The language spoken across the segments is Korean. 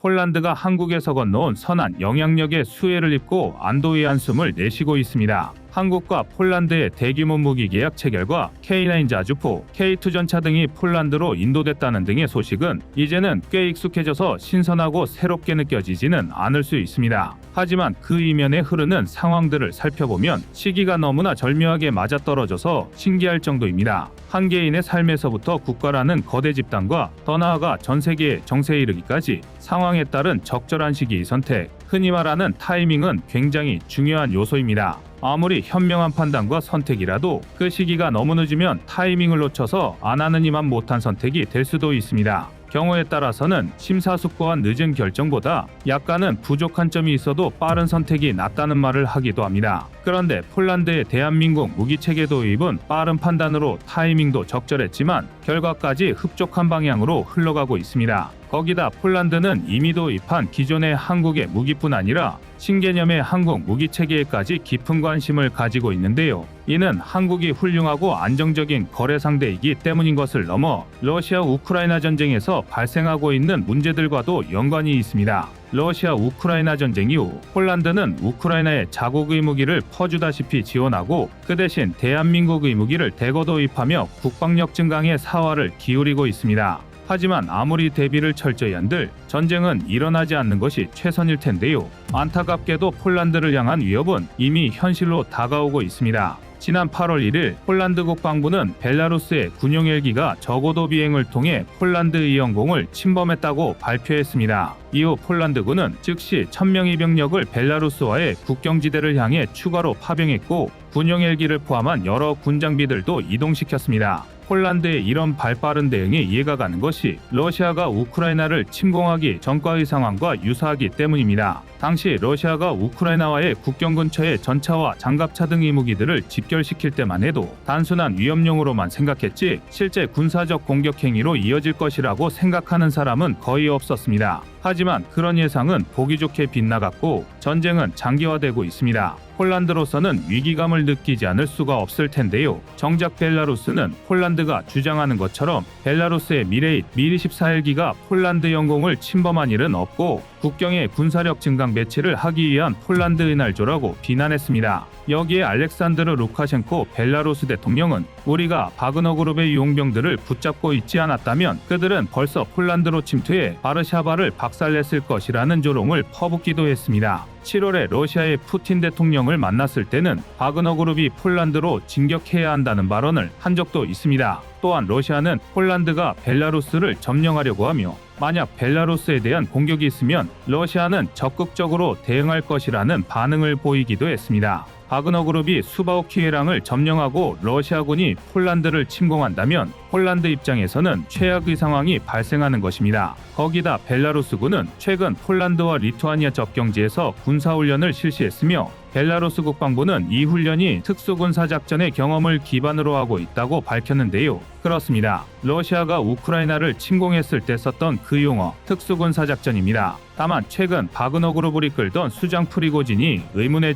폴란드가 한국에서 건너온 선한 영향력의 수혜를 입고 안도의 한숨을 내쉬고 있습니다. 한국과 폴란드의 대규모 무기 계약 체결과 K9 자주포, K2 전차 등이 폴란드로 인도됐다는 등의 소식은 이제는 꽤 익숙해져서 신선하고 새롭게 느껴지지는 않을 수 있습니다. 하지만 그 이면에 흐르는 상황들을 살펴보면 시기가 너무나 절묘하게 맞아떨어져서 신기할 정도입니다. 한 개인의 삶에서부터 국가라는 거대 집단과 더 나아가 전 세계의 정세에 이르기까지 상황에 따른 적절한 시기 선택, 흔히 말하는 타이밍은 굉장히 중요한 요소입니다. 아무리 현명한 판단과 선택이라도 그 시기가 너무 늦으면 타이밍을 놓쳐서 안 하느니만 못한 선택이 될 수도 있습니다. 경우에 따라서는 심사숙고한 늦은 결정보다 약간은 부족한 점이 있어도 빠른 선택이 낫다는 말을 하기도 합니다. 그런데 폴란드의 대한민국 무기체계 도입은 빠른 판단으로 타이밍도 적절했지만 결과까지 흡족한 방향으로 흘러가고 있습니다. 거기다 폴란드는 이미 도입한 기존의 한국의 무기뿐 아니라 신개념의 한국 무기체계에까지 깊은 관심을 가지고 있는데요. 이는 한국이 훌륭하고 안정적인 거래 상대이기 때문인 것을 넘어 러시아 우크라이나 전쟁에서 발생하고 있는 문제들과도 연관이 있습니다. 러시아 우크라이나 전쟁 이후 폴란드는 우크라이나에 자국의 무기를 퍼주다시피 지원하고 그 대신 대한민국의 무기를 대거 도입하며 국방력 증강에 사활을 기울이고 있습니다. 하지만 아무리 대비를 철저히 한들 전쟁은 일어나지 않는 것이 최선일 텐데요. 안타깝게도 폴란드를 향한 위협은 이미 현실로 다가오고 있습니다. 지난 8월 1일 폴란드 국방부는 벨라루스의 군용 헬기가 저고도 비행을 통해 폴란드의 영공을 침범했다고 발표했습니다. 이후 폴란드군은 즉시 1000명의 병력을 벨라루스와의 국경지대를 향해 추가로 파병했고 군용 헬기를 포함한 여러 군장비들도 이동시켰습니다. 폴란드의 이런 발빠른 대응에 이해가 가는 것이 러시아가 우크라이나를 침공하기 전과의 상황과 유사하기 때문입니다. 당시 러시아가 우크라이나와의 국경 근처에 전차와 장갑차 등의 무기들을 집결시킬 때만 해도 단순한 위협용으로만 생각했지 실제 군사적 공격 행위로 이어질 것이라고 생각하는 사람은 거의 없었습니다. 하지만 그런 예상은 보기 좋게 빗나갔고 전쟁은 장기화되고 있습니다. 폴란드로서는 위기감을 느끼지 않을 수가 없을 텐데요. 정작 벨라루스는 폴란드가 주장하는 것처럼 벨라루스의 미리-14 헬기가 폴란드 영공을 침범한 일은 없고 국경에 군사력 증강 배치를 하기 위한 폴란드의 날조라고 비난했습니다. 여기에 알렉산드르 루카셴코 벨라루스 대통령은 우리가 바그너 그룹의 용병들을 붙잡고 있지 않았다면 그들은 벌써 폴란드로 침투해 바르샤바를 박살냈을 것이라는 조롱을 퍼붓기도 했습니다. 7월에 러시아의 푸틴 대통령을 만났을 때는 바그너 그룹이 폴란드로 진격해야 한다는 발언을 한 적도 있습니다. 또한 러시아는 폴란드가 벨라루스를 점령하려고 하며 만약 벨라루스에 대한 공격이 있으면 러시아는 적극적으로 대응할 것이라는 반응을 보이기도 했습니다. 바그너 그룹이 수바우키해랑을 점령하고 러시아군이 폴란드를 침공한다면 폴란드 입장에서는 최악의 상황이 발생하는 것입니다. 거기다 벨라루스군은 최근 폴란드와 리투아니아 접경지에서 군사훈련을 실시했으며 벨라루스 국방부는 이 훈련이 특수군사작전의 경험을 기반으로 하고 있다고 밝혔는데요. 그렇습니다. 러시아가 우크라이나를 침공했을 때 썼던 그 용어 특수군사작전입니다. 다만 최근 바그너 그룹을 이끌던 수장 프리고진이 의문에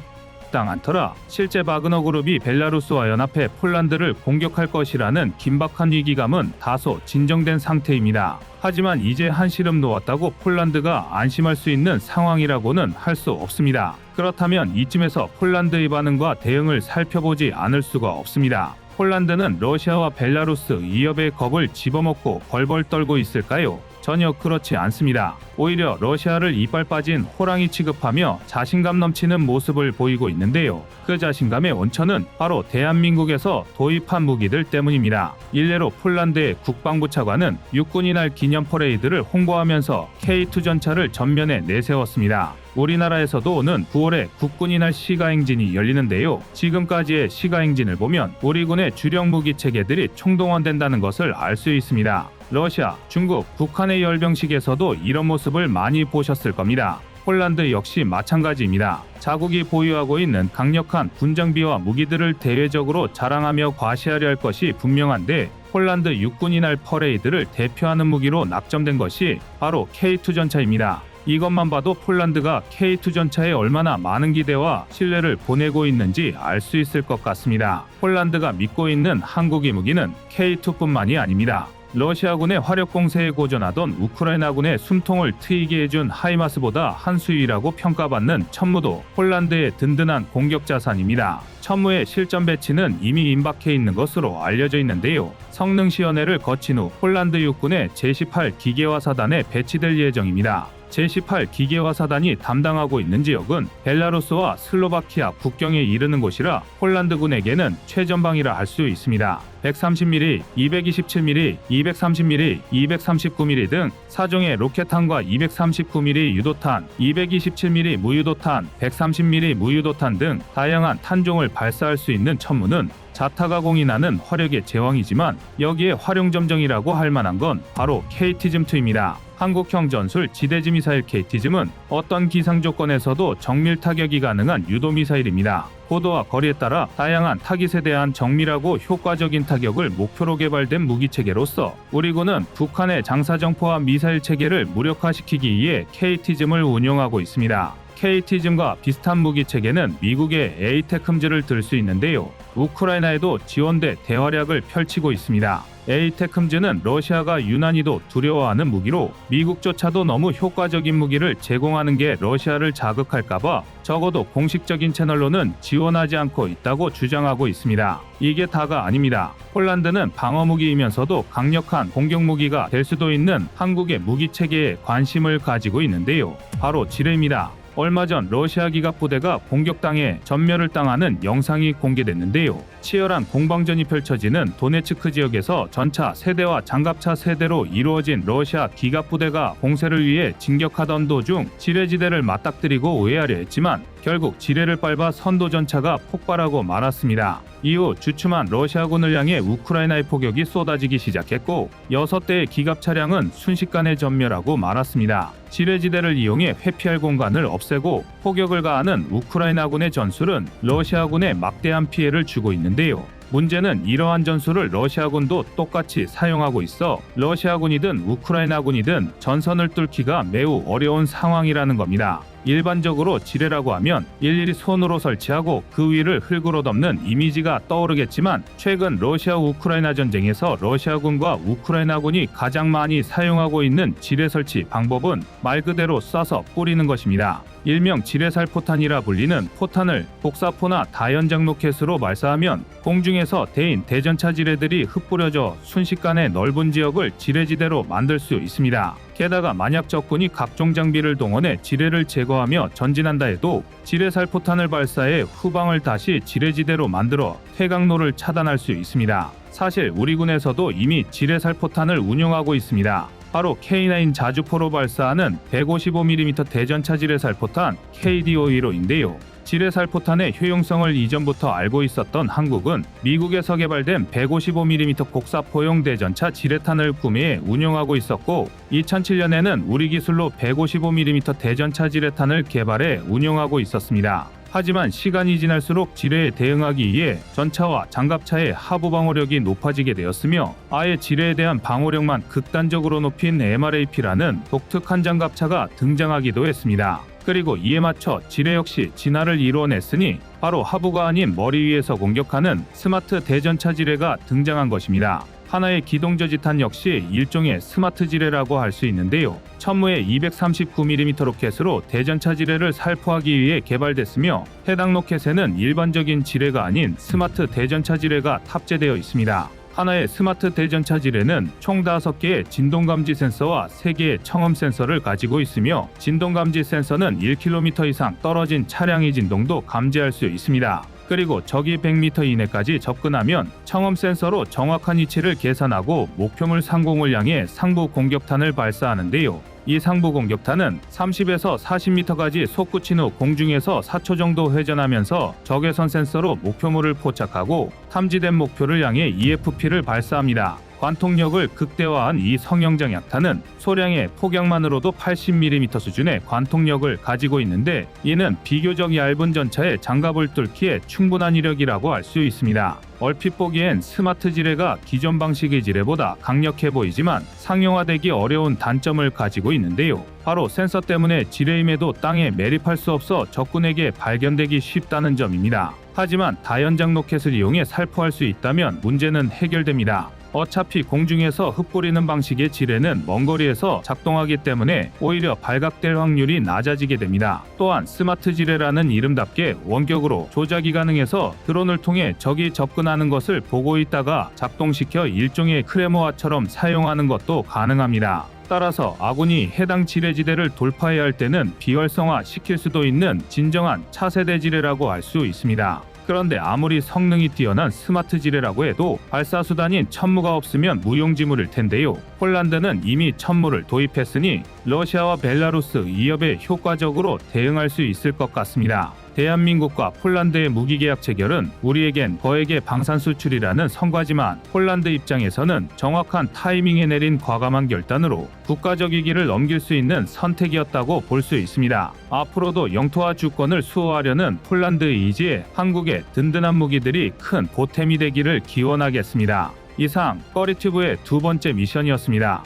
당한 터라 실제 바그너 그룹이 벨라루스와 연합해 폴란드를 공격할 것이라는 긴박한 위기감은 다소 진정된 상태입니다. 하지만 이제 한시름 놓았다고 폴란드가 안심할 수 있는 상황이라고는 할 수 없습니다. 그렇다면 이쯤에서 폴란드의 반응과 대응을 살펴보지 않을 수가 없습니다. 폴란드는 러시아와 벨라루스 위협의 겁을 집어먹고 벌벌 떨고 있을까요? 전혀 그렇지 않습니다. 오히려 러시아를 이빨 빠진 호랑이 취급하며 자신감 넘치는 모습을 보이고 있는데요. 그 자신감의 원천은 바로 대한민국에서 도입한 무기들 때문입니다. 일례로 폴란드의 국방부 차관은 육군이 날 기념 퍼레이드를 홍보하면서 K2 전차를 전면에 내세웠습니다. 우리나라에서도 오는 9월에 국군이 날 시가행진이 열리는데요. 지금까지의 시가행진을 보면 우리 군의 주력 무기 체계들이 총동원된다는 것을 알 수 있습니다. 러시아, 중국, 북한의 열병식에서도 이런 모습을 많이 보셨을 겁니다. 폴란드 역시 마찬가지입니다. 자국이 보유하고 있는 강력한 군장비와 무기들을 대외적으로 자랑하며 과시하려 할 것이 분명한데 폴란드 육군이 날 퍼레이드를 대표하는 무기로 낙점된 것이 바로 K2 전차입니다. 이것만 봐도 폴란드가 K2 전차에 얼마나 많은 기대와 신뢰를 보내고 있는지 알 수 있을 것 같습니다. 폴란드가 믿고 있는 한국의 무기는 K2뿐만이 아닙니다. 러시아군의 화력 공세에 고전하던 우크라이나군의 숨통을 트이게 해준 하이마스보다 한 수위라고 평가받는 천무도 폴란드의 든든한 공격 자산입니다. 천무의 실전 배치는 이미 임박해 있는 것으로 알려져 있는데요. 성능 시연회를 거친 후 폴란드 육군의 제18 기계화사단에 배치될 예정입니다. 제18 기계화사단이 담당하고 있는 지역은 벨라루스와 슬로바키아 국경에 이르는 곳이라 폴란드군에게는 최전방이라 할 수 있습니다. 130mm, 227mm, 230mm, 239mm 등 4종의 로켓탄과 239mm 유도탄, 227mm 무유도탄, 130mm 무유도탄 등 다양한 탄종을 발사할 수 있는 천무는 자타가 공인하는 화력의 제왕이지만 여기에 활용점정이라고 할 만한 건 바로 KT즘2입니다. 한국형 전술 지대지 미사일 KT즘은 어떤 기상 조건에서도 정밀 타격이 가능한 유도 미사일입니다. 고도와 거리에 따라 다양한 타깃에 대한 정밀하고 효과적인 타격을 목표로 개발된 무기체계로서 우리 군은 북한의 장사정포와 미사일 체계를 무력화시키기 위해 KT즘을 운용하고 있습니다. KT즘과 비슷한 무기체계는 미국의 에이테크즘을 들 수 있는데요. 우크라이나에도 지원대 대활약을 펼치고 있습니다. 에이테크즘은 러시아가 유난히도 두려워하는 무기로 미국조차도 너무 효과적인 무기를 제공하는 게 러시아를 자극할까봐 적어도 공식적인 채널로는 지원하지 않고 있다고 주장하고 있습니다. 이게 다가 아닙니다. 폴란드는 방어무기이면서도 강력한 공격무기가 될 수도 있는 한국의 무기체계에 관심을 가지고 있는데요. 바로 지뢰입니다. 얼마 전 러시아 기갑부대가 공격당해 전멸을 당하는 영상이 공개됐는데요. 치열한 공방전이 펼쳐지는 도네츠크 지역에서 전차 세대와 장갑차 세대로 이루어진 러시아 기갑부대가 공세를 위해 진격하던 도중 지뢰지대를 맞닥뜨리고 우회하려 했지만 결국 지뢰를 밟아 선도전차가 폭발하고 말았습니다. 이후 주춤한 러시아군을 향해 우크라이나의 포격이 쏟아지기 시작했고 6대의 기갑 차량은 순식간에 전멸하고 말았습니다. 지뢰지대를 이용해 회피할 공간을 없애고 포격을 가하는 우크라이나군의 전술은 러시아군에 막대한 피해를 주고 있는데요. 문제는 이러한 전술을 러시아군도 똑같이 사용하고 있어 러시아군이든 우크라이나군이든 전선을 뚫기가 매우 어려운 상황이라는 겁니다. 일반적으로 지뢰라고 하면 일일이 손으로 설치하고 그 위를 흙으로 덮는 이미지가 떠오르겠지만 최근 러시아 우크라이나 전쟁에서 러시아군과 우크라이나군이 가장 많이 사용하고 있는 지뢰 설치 방법은 말 그대로 쏴서 뿌리는 것입니다. 일명 지뢰살포탄이라 불리는 포탄을 복사포나 다연장 로켓으로 발사하면 공중에서 대인 대전차 지뢰들이 흩뿌려져 순식간에 넓은 지역을 지뢰지대로 만들 수 있습니다. 게다가 만약 적군이 각종 장비를 동원해 지뢰를 제거하며 전진한다 해도 지뢰살포탄을 발사해 후방을 다시 지뢰지대로 만들어 퇴각로를 차단할 수 있습니다. 사실 우리 군에서도 이미 지뢰살포탄을 운용하고 있습니다. 바로 K9 자주포로 발사하는 155mm 대전차 지뢰살포탄 KD-51호인데요. 지뢰살포탄의 효용성을 이전부터 알고 있었던 한국은 미국에서 개발된 155mm 곡사포용 대전차 지뢰탄을 구매해 운용하고 있었고 2007년에는 우리 기술로 155mm 대전차 지뢰탄을 개발해 운용하고 있었습니다. 하지만 시간이 지날수록 지뢰에 대응하기 위해 전차와 장갑차의 하부 방어력이 높아지게 되었으며 아예 지뢰에 대한 방어력만 극단적으로 높인 MRAP라는 독특한 장갑차가 등장하기도 했습니다. 그리고 이에 맞춰 지뢰 역시 진화를 이루어냈으니 바로 하부가 아닌 머리 위에서 공격하는 스마트 대전차 지뢰가 등장한 것입니다. 하나의 기동저지탄 역시 일종의 스마트 지뢰라고 할 수 있는데요. 천무의 239mm 로켓으로 대전차 지뢰를 살포하기 위해 개발됐으며 해당 로켓에는 일반적인 지뢰가 아닌 스마트 대전차 지뢰가 탑재되어 있습니다. 하나의 스마트 대전차 지뢰는 총 5개의 진동감지 센서와 3개의 청음 센서를 가지고 있으며 진동감지 센서는 1km 이상 떨어진 차량의 진동도 감지할 수 있습니다. 그리고 적이 100m 이내까지 접근하면 청음 센서로 정확한 위치를 계산하고 목표물 상공을 향해 상부 공격탄을 발사하는데요. 이 상부 공격탄은 30에서 40m까지 솟구친 후 공중에서 4초 정도 회전하면서 적외선 센서로 목표물을 포착하고 탐지된 목표를 향해 EFP를 발사합니다. 관통력을 극대화한 이 성형장 약탄은 소량의 폭약만으로도 80mm 수준의 관통력을 가지고 있는데 이는 비교적 얇은 전차의 장갑을 뚫기에 충분한 이력이라고 할 수 있습니다. 얼핏 보기엔 스마트 지뢰가 기존 방식의 지뢰보다 강력해 보이지만 상용화되기 어려운 단점을 가지고 있는데요. 바로 센서 때문에 지뢰임에도 땅에 매립할 수 없어 적군에게 발견되기 쉽다는 점입니다. 하지만 다연장 로켓을 이용해 살포할 수 있다면 문제는 해결됩니다. 어차피 공중에서 흩뿌리는 방식의 지뢰는 먼 거리에서 작동하기 때문에 오히려 발각될 확률이 낮아지게 됩니다. 또한 스마트 지뢰라는 이름답게 원격으로 조작이 가능해서 드론을 통해 적이 접근하는 것을 보고 있다가 작동시켜 일종의 크레모아처럼 사용하는 것도 가능합니다. 따라서 아군이 해당 지뢰지대를 돌파해야 할 때는 비활성화 시킬 수도 있는 진정한 차세대 지뢰라고 할 수 있습니다. 그런데 아무리 성능이 뛰어난 스마트 지뢰라고 해도 발사 수단인 천무가 없으면 무용지물일 텐데요. 폴란드는 이미 천무를 도입했으니 러시아와 벨라루스 위협에 효과적으로 대응할 수 있을 것 같습니다. 대한민국과 폴란드의 무기계약 체결은 우리에겐 거액의 방산 수출이라는 성과지만 폴란드 입장에서는 정확한 타이밍에 내린 과감한 결단으로 국가적 위기를 넘길 수 있는 선택이었다고 볼 수 있습니다. 앞으로도 영토와 주권을 수호하려는 폴란드의 의지에 한국의 든든한 무기들이 큰 보탬이 되기를 기원하겠습니다. 이상 꺼리튜브의 두 번째 미션이었습니다.